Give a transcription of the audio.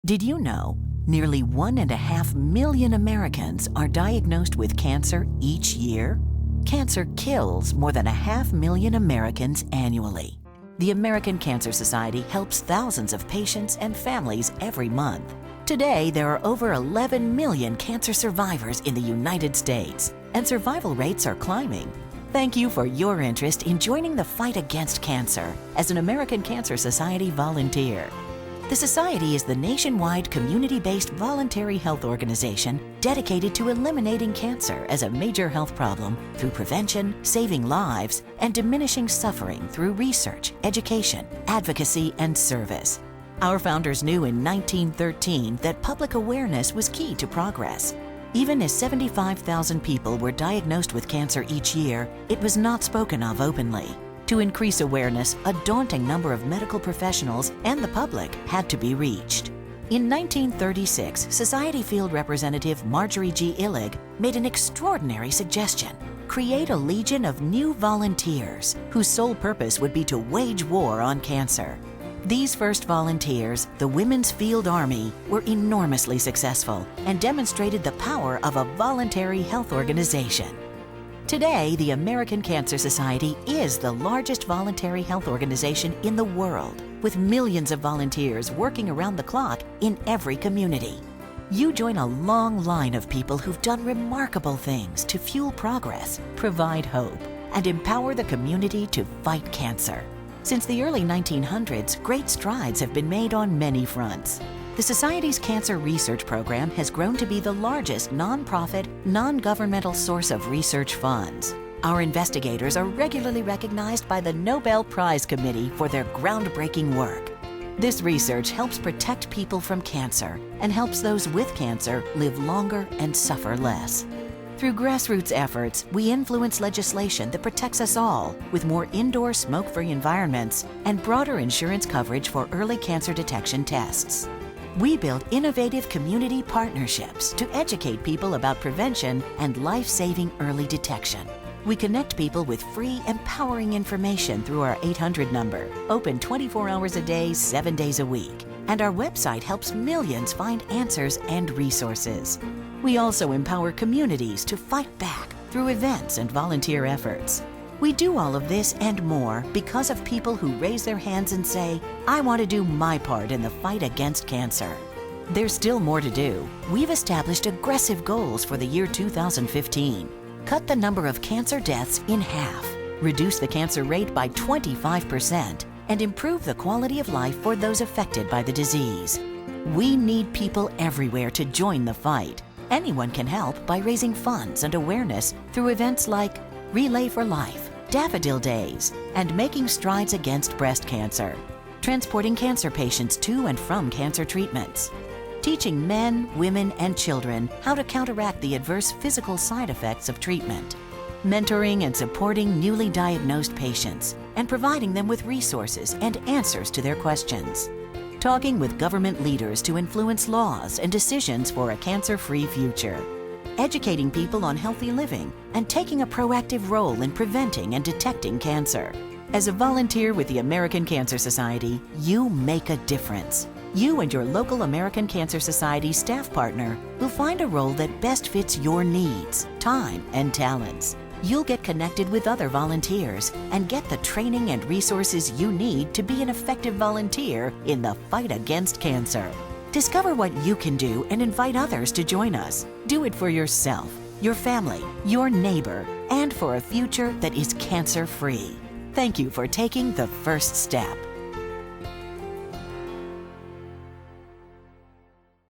Did you know nearly 1.5 million Americans are diagnosed with cancer each year? Cancer kills more than 500,000 Americans annually. The American Cancer Society helps thousands of patients and families every month. Today, there are over 11 million cancer survivors in the United States, and survival rates are climbing. Thank you for your interest in joining the fight against cancer as an American Cancer Society volunteer. The Society is the nationwide community-based voluntary health organization dedicated to eliminating cancer as a major health problem through prevention, saving lives, and diminishing suffering through research, education, advocacy, and service. Our founders knew in 1913 that public awareness was key to progress. Even as 75,000 people were diagnosed with cancer each year, it was not spoken of openly. To increase awareness, a daunting number of medical professionals and the public had to be reached. In 1936, Society Field Representative Marjorie G. Illig made an extraordinary suggestion: create a legion of new volunteers whose sole purpose would be to wage war on cancer. These first volunteers, the Women's Field Army, were enormously successful and demonstrated the power of a voluntary health organization. Today, the American Cancer Society is the largest voluntary health organization in the world, with millions of volunteers working around the clock in every community. You join a long line of people who've done remarkable things to fuel progress, provide hope, and empower the community to fight cancer. Since the early 1900s, great strides have been made on many fronts. The Society's Cancer Research Program has grown to be the largest nonprofit, non-governmental source of research funds. Our investigators are regularly recognized by the Nobel Prize Committee for their groundbreaking work. This research helps protect people from cancer and helps those with cancer live longer and suffer less. Through grassroots efforts, we influence legislation that protects us all with more indoor smoke-free environments and broader insurance coverage for early cancer detection tests. We build innovative community partnerships to educate people about prevention and life-saving early detection. We connect people with free, empowering information through our 800 number, open 24 hours a day, 7 days a week. And our website helps millions find answers and resources. We also empower communities to fight back through events and volunteer efforts. We do all of this and more because of people who raise their hands and say, "I want to do my part in the fight against cancer." There's still more to do. We've established aggressive goals for the year 2015. Cut the number of cancer deaths in half, reduce the cancer rate by 25%, and improve the quality of life for those affected by the disease. We need people everywhere to join the fight. Anyone can help by raising funds and awareness through events like Relay for Life, Daffodil Days, and Making Strides Against Breast Cancer, transporting cancer patients to and from cancer treatments, teaching men, women, and children how to counteract the adverse physical side effects of treatment, mentoring and supporting newly diagnosed patients, and providing them with resources and answers to their questions, talking with government leaders to influence laws and decisions for a cancer-free future, educating people on healthy living, and taking a proactive role in preventing and detecting cancer. As a volunteer with the American Cancer Society, you make a difference. You and your local American Cancer Society staff partner will find a role that best fits your needs, time, and talents. You'll get connected with other volunteers and get the training and resources you need to be an effective volunteer in the fight against cancer. Discover what you can do and invite others to join us. Do it for yourself, your family, your neighbor, and for a future that is cancer-free. Thank you for taking the first step.